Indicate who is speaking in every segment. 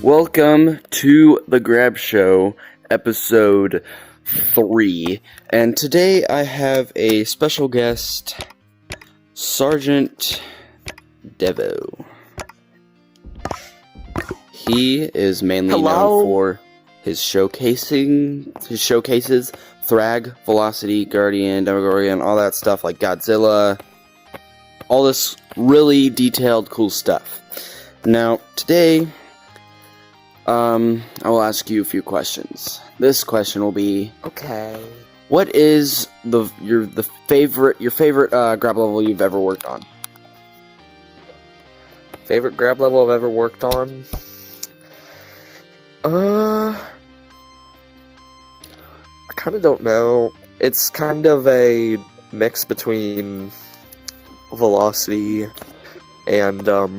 Speaker 1: Welcome to the Grab Show, episode 3, and today I have a special guest, Sergeant Devo. He is mainly known for his showcases, Thrag, Velocity, Guardian, Demogorgon, all that stuff like Godzilla, all this really detailed, cool stuff. Now, today, I will ask you a few questions. This question will be,
Speaker 2: okay,
Speaker 1: what is your favorite grab level you've ever worked on?
Speaker 2: Favorite grab level I've ever worked on? I kind of don't know. It's kind of a mix between Velocity and, let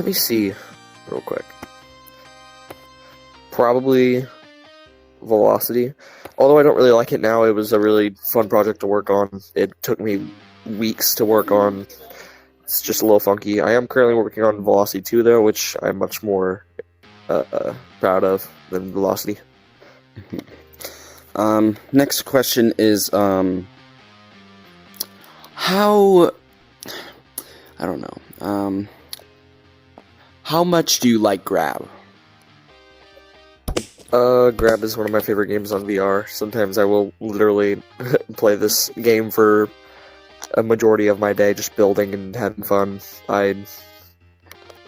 Speaker 2: me see real quick. Probably Velocity. Although I don't really like it now, it was a really fun project to work on. It took me weeks to work on. It's just a little funky. I am currently working on Velocity 2, though, which I'm much more proud of than Velocity.
Speaker 1: Next question is, how much do you like Grab?
Speaker 2: Grab is one of my favorite games on VR. Sometimes I will literally play this game for a majority of my day, just building and having fun. It's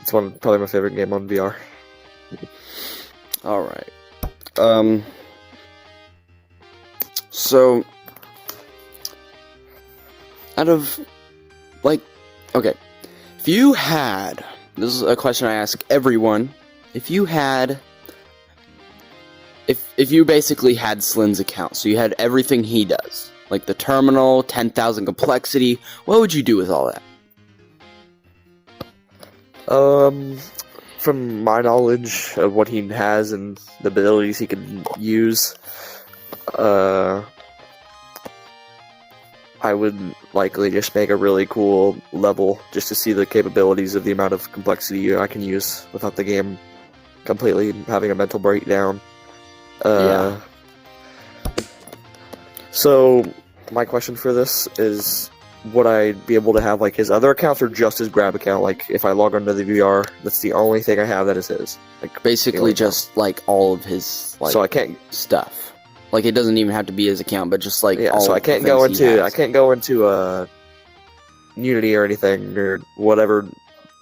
Speaker 2: probably my favorite game on VR.
Speaker 1: Alright. So, okay, if you had, this is a question I ask everyone, if you basically had Slin's account, so you had everything he does, like the terminal, 10,000 complexity, what would you do with all that?
Speaker 2: From my knowledge of what he has and the abilities he can use, I would likely just make a really cool level just to see the capabilities of the amount of complexity I can use without the game completely having a mental breakdown.
Speaker 1: Yeah.
Speaker 2: So, my question for this is, would I be able to have like his other accounts or just his Grab account? Like, if I log onto the VR, that's the only thing I have that is his. Like,
Speaker 1: basically just like all of his
Speaker 2: so I can't
Speaker 1: stuff. Like, it doesn't even have to be his account, but just like all
Speaker 2: so I can't go into Unity or anything or whatever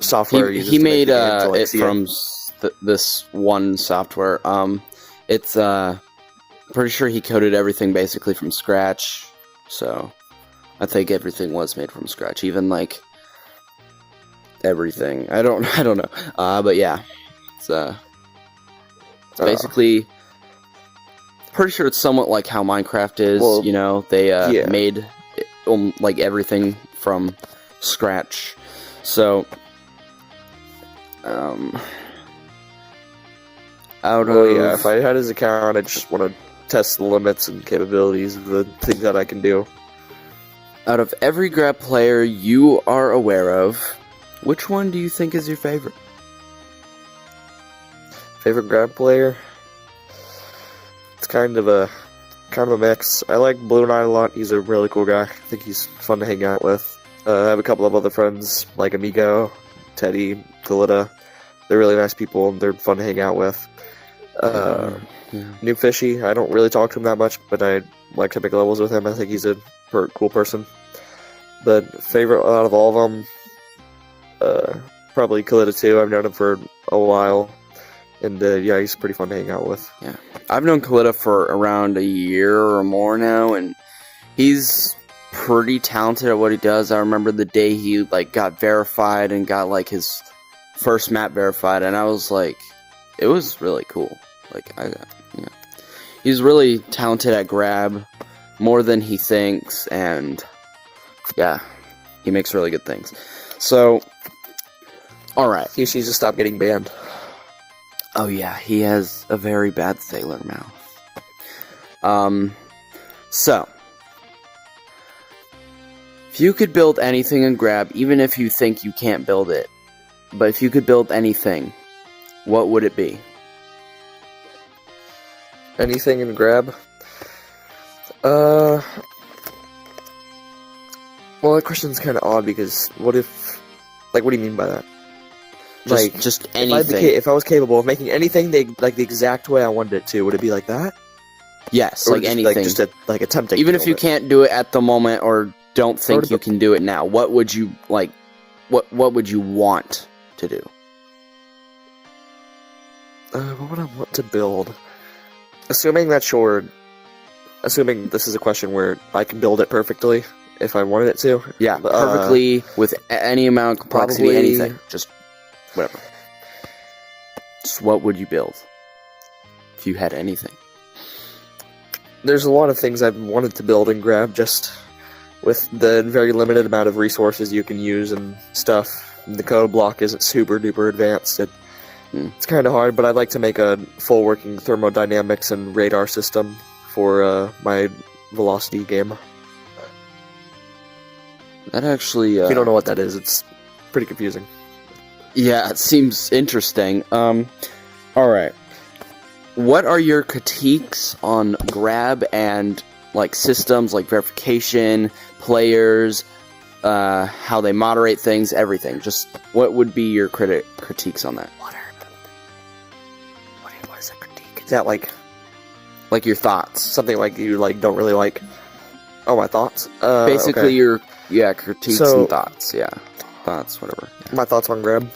Speaker 2: software
Speaker 1: he made it from this one software. It's pretty sure he coded everything basically from scratch. So I think everything was made from scratch, even like everything. I don't know. But yeah, it's basically. Pretty sure it's somewhat like how Minecraft is.
Speaker 2: Well,
Speaker 1: you know, they made like everything from scratch. So,
Speaker 2: if I had his account, I just want to test the limits and capabilities of the things that I can do.
Speaker 1: Out of every grab player you are aware of, which one do you think is your favorite?
Speaker 2: Favorite grab player? It's kind of a mix. I like Blue Knight a lot. He's a really cool guy. I think he's fun to hang out with. I have a couple of other friends like Amigo, Teddy, Galita. They're really nice people and they're fun to hang out with. New Fishy, I don't really talk to him that much, but I like to make levels with him. I think he's a cool person. But favorite out of all of them, probably Galita too. I've known him for a while. And yeah, he's pretty fun to hang out with.
Speaker 1: Yeah, I've known Galita for around a year or more now, and he's pretty talented at what he does. I remember the day he like got verified and got like his first map verified, and I was like, it was really cool. Like, he's really talented at grab, more than he thinks, and yeah, he makes really good things. So, all right,
Speaker 2: he needs to stop getting banned.
Speaker 1: Oh yeah, he has a very bad sailor mouth. So, if you could build anything in Grab, even if you think you can't build it, but if you could build anything, what would it be?
Speaker 2: Anything in grab? Well, that question's kind of odd because what if, like, what do you mean by that?
Speaker 1: Just anything.
Speaker 2: If I was capable of making anything the exact way I wanted it to, would it be like that?
Speaker 1: Yes,
Speaker 2: Or
Speaker 1: like
Speaker 2: just,
Speaker 1: anything.
Speaker 2: Attempting.
Speaker 1: Even
Speaker 2: to
Speaker 1: if
Speaker 2: build
Speaker 1: you
Speaker 2: it?
Speaker 1: can't do it at the moment or don't think you can do it now, what would you like? What would you want to do?
Speaker 2: What would I want to build? Assuming this is a question where I can build it perfectly if I wanted it to.
Speaker 1: Yeah, perfectly with any amount of complexity,
Speaker 2: probably-
Speaker 1: anything, just whatever. Just what would you build if you had anything?
Speaker 2: There's a lot of things I've wanted to build and grab just with the very limited amount of resources you can use and stuff. The code block isn't super duper advanced. It's kind of hard, but I'd like to make a full working thermodynamics and radar system for my velocity game.
Speaker 1: That actually...
Speaker 2: if you don't know what that is, it's pretty confusing.
Speaker 1: Yeah, it seems interesting. Alright. What are your critiques on grab and, like, systems, like verification, players, how they moderate things, everything? Just, what would be your critiques on that?
Speaker 2: What is a critique? Is that, like
Speaker 1: your thoughts?
Speaker 2: something like you, like, don't really like? Oh, my thoughts?
Speaker 1: Basically,
Speaker 2: okay.
Speaker 1: your, critiques
Speaker 2: So-
Speaker 1: and thoughts, yeah. Thoughts, whatever. Yeah.
Speaker 2: My thoughts on grab?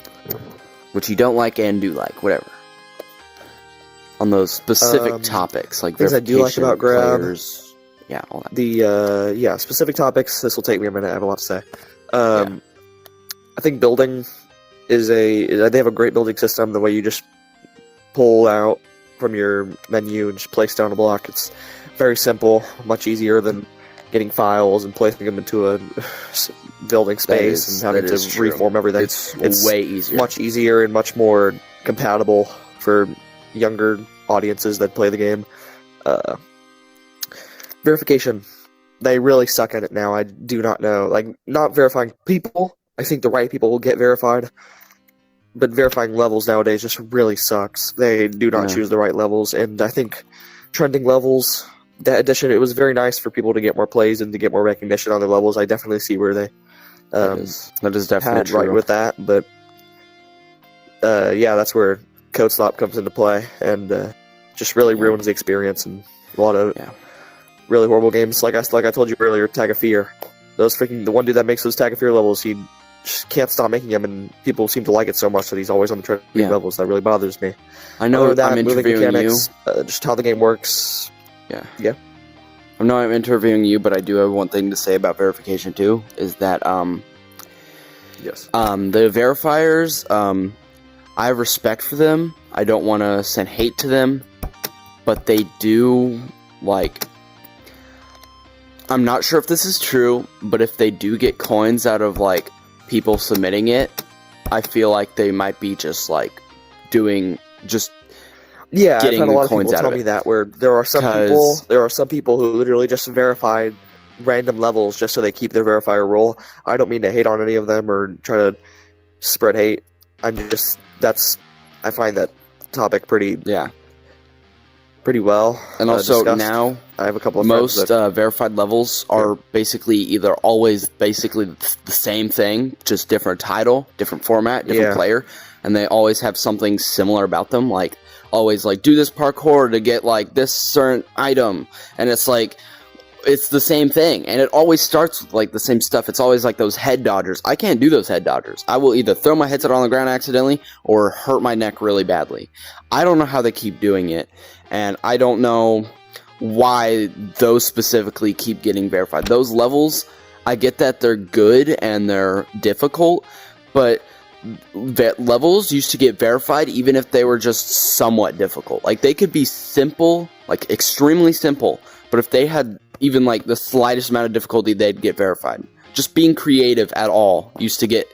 Speaker 1: Which you don't like and do like, whatever. On those specific topics, like
Speaker 2: things I do like
Speaker 1: verification,
Speaker 2: about grab.
Speaker 1: players, yeah, all that.
Speaker 2: The specific topics. This will take me a minute. I have a lot to say. I think building they have a great building system. The way you just pull out from your menu and just place down a block. It's very simple, much easier than getting files and placing them into a building space and having to reform everything.
Speaker 1: It's way easier.
Speaker 2: Much easier and much more compatible for younger audiences that play the game. Verification. They really suck at it now. I do not know. Like, not verifying people. I think the right people will get verified. But verifying levels nowadays just really sucks. They do not choose the right levels. And I think trending levels, that addition, it was very nice for people to get more plays and to get more recognition on their levels. I definitely see where they
Speaker 1: that is definitely
Speaker 2: had
Speaker 1: true.
Speaker 2: right with that. But that's where code slop comes into play and just really ruins the experience and a lot of really horrible games. Like I told you earlier, Tag of Fear. The one dude that makes those Tag of Fear levels, he just can't stop making them, and people seem to like it so much that he's always on the trending levels. That really bothers me.
Speaker 1: I know
Speaker 2: Other than that,
Speaker 1: I'm
Speaker 2: moving
Speaker 1: interviewing
Speaker 2: mechanics, just how the game works.
Speaker 1: Yeah. I know I'm interviewing you, but I do have one thing to say about verification too. Is that
Speaker 2: Yes.
Speaker 1: the verifiers, I have respect for them. I don't want to send hate to them, but they do, like, I'm not sure if this is true, but if they do get coins out of, like, people submitting it, I feel like they might be just, like, getting
Speaker 2: I've had a lot of
Speaker 1: coins
Speaker 2: people
Speaker 1: out
Speaker 2: tell
Speaker 1: of
Speaker 2: me
Speaker 1: it.
Speaker 2: that where there are some people who literally just verify random levels just so they keep their verifier role. I don't mean to hate on any of them or try to spread hate. I find that topic pretty well.
Speaker 1: And also
Speaker 2: discussed.
Speaker 1: now,
Speaker 2: I have a couple of
Speaker 1: most
Speaker 2: friends
Speaker 1: verified levels are basically either always basically the same thing, just different title, different format, different player, and they always have something similar about them, like always like do this parkour to get like this certain item, and it's like it's the same thing, and it always starts with like the same stuff. It's always like those head dodgers. I can't do those head dodgers. I will either throw my headset on the ground accidentally or hurt my neck really badly. I don't know how they keep doing it, and I don't know why those specifically keep getting verified. Those levels, I get that they're good and they're difficult, but levels used to get verified even if they were just somewhat difficult. Like, they could be simple, like extremely simple, but if they had even like the slightest amount of difficulty, they'd get verified. Just being creative at all used to get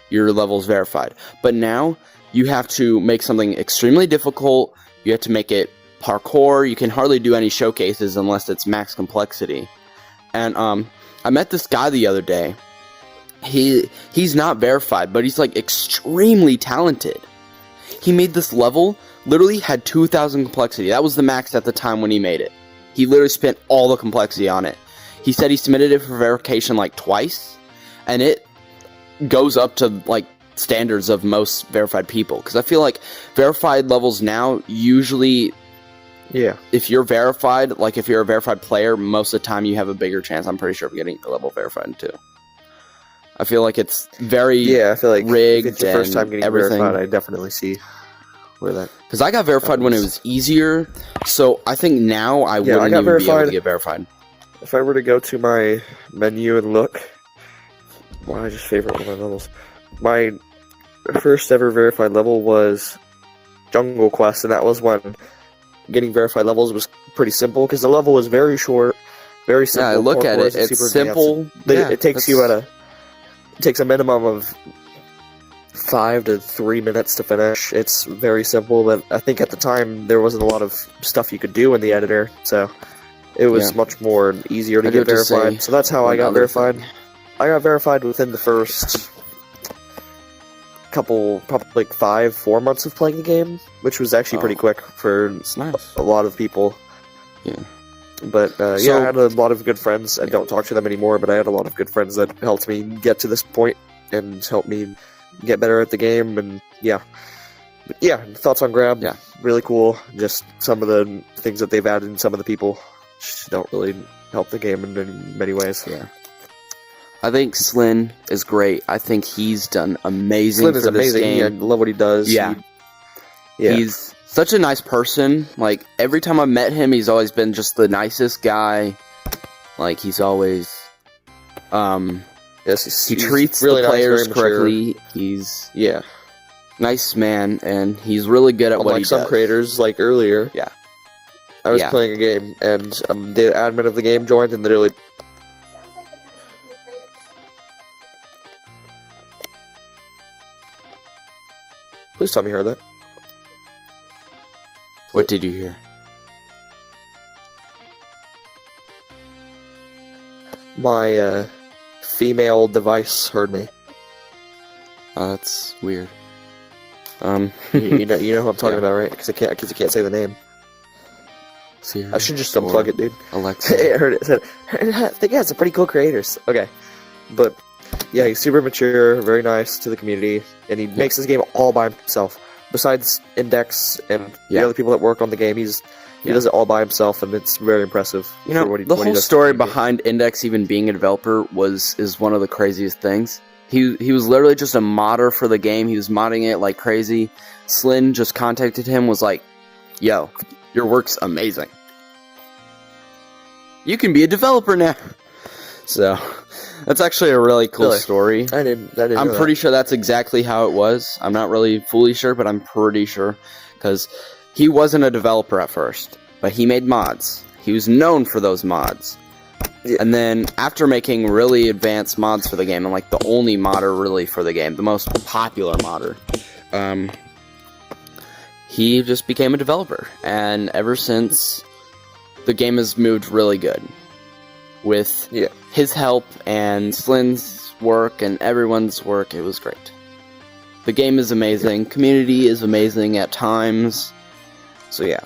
Speaker 1: your levels verified. But now you have to make something extremely difficult. You have to make it parkour. You can hardly do any showcases unless it's max complexity. And I met this guy the other day, he's not verified, but he's like extremely talented. He made this level, literally had 2,000 complexity. That was the max at the time when he made it. He literally spent all the complexity on it. He said he submitted it for verification like twice, and it goes up to like standards of most verified people. Because I feel like verified levels now usually, if you're verified, like if you're a verified player, most of the time you have a bigger chance, I'm pretty sure, of getting the level verified too. I feel like it's very
Speaker 2: I feel like
Speaker 1: rigged.
Speaker 2: If it's your first time getting
Speaker 1: everything.
Speaker 2: verified, I definitely see where that.
Speaker 1: Because I got verified when it was easier, so I think now I wouldn't even be able to get verified.
Speaker 2: If I were to go to my menu and look, I just favorite one of my levels. My first ever verified level was Jungle Quest, and that was when getting verified levels was pretty simple because the level was very short, very simple.
Speaker 1: Yeah, I look at it; it's simple.
Speaker 2: It takes you it takes a minimum of 5 to 3 minutes to finish. It's very simple, but I think at the time there wasn't a lot of stuff you could do in the editor, so it was much more easier to get verified. So that's how I got verified. I got verified within the first couple, probably like 4 months of playing the game, which was actually pretty quick for a lot of people.
Speaker 1: Yeah.
Speaker 2: But I had a lot of good friends. I don't talk to them anymore, but I had a lot of good friends that helped me get to this point and helped me get better at the game. And thoughts on Grab?
Speaker 1: Yeah,
Speaker 2: really cool. Just some of the things that they've added, and some of the people just don't really help the game in many ways.
Speaker 1: Yeah. I think Slyn is great. I think he's done amazing.
Speaker 2: Slyn is amazing. I love what he does.
Speaker 1: Yeah. He's such a nice person. Like, every time I've met him, he's always been just the nicest guy. Like, he's always... he treats really the players correctly. He's... nice man, and he's really good at what he does.
Speaker 2: Some creators, like earlier... I was playing a game, and the admin of the game joined, and literally... Please tell me you heard that.
Speaker 1: What did you hear?
Speaker 2: My female device heard me.
Speaker 1: That's weird.
Speaker 2: you know who I'm talking about, right? Because I can't say the name.
Speaker 1: Siri,
Speaker 2: I should just unplug it, dude.
Speaker 1: Alexa.
Speaker 2: I heard it. I think some pretty cool creators. Okay, but yeah, he's super mature, very nice to the community, and he makes this game all by himself. Besides Index and the other people that work on the game, he does it all by himself, and it's very impressive.
Speaker 1: You know, the whole story behind Index even being a developer is one of the craziest things. He was literally just a modder for the game. He was modding it like crazy. Slyn just contacted him, was like, "Yo, your work's amazing. You can be a developer now." So that's actually a really cool story.
Speaker 2: I didn't
Speaker 1: I'm pretty sure that's exactly how it was. I'm not really fully sure, but I'm pretty sure. Because he wasn't a developer at first, but he made mods. He was known for those mods. Yeah. And then, after making really advanced mods for the game, and like the only modder really for the game, the most popular modder, he just became a developer. And ever since, the game has moved really good. With his help and Slyn's work and everyone's work, it was great. The game is amazing. Community is amazing at times. So yeah.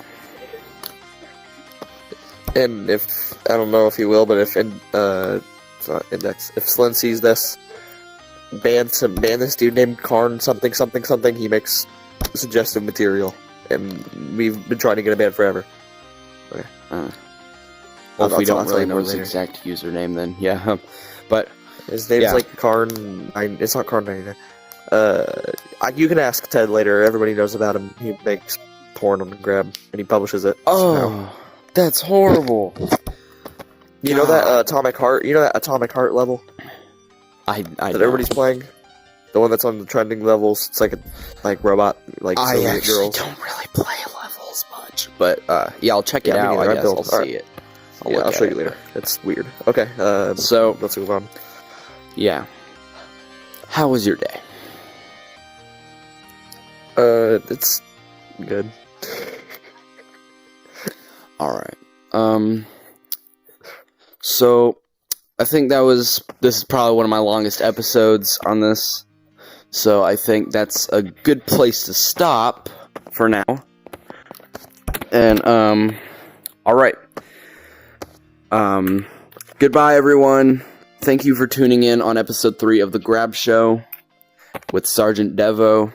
Speaker 2: And if I don't know if he will, but if Slyn sees this, ban this dude named Karn something. He makes suggestive material, and we've been trying to get a ban forever. Okay.
Speaker 1: Well, if we don't really know his exact username, then yeah. But
Speaker 2: his name's like Karn. It's not Karn 99. You can ask Ted later. Everybody knows about him. He makes porn on Grab, and he publishes it.
Speaker 1: Oh, that's horrible.
Speaker 2: You know that Atomic Heart? You know that Atomic Heart level?
Speaker 1: I
Speaker 2: that everybody's playing. The one that's on the trending levels. It's like a robot
Speaker 1: I actually don't really play levels much, but I'll check it out. I guess I'll see it.
Speaker 2: I'll show you later. It's weird. Okay,
Speaker 1: so
Speaker 2: let's move on.
Speaker 1: Yeah. How was your day?
Speaker 2: It's good.
Speaker 1: Alright. So think this is probably one of my longest episodes on this. So I think that's a good place to stop for now. And, alright. Goodbye, everyone. Thank you for tuning in on episode 3 of The Grab Show with Sergeant Devo.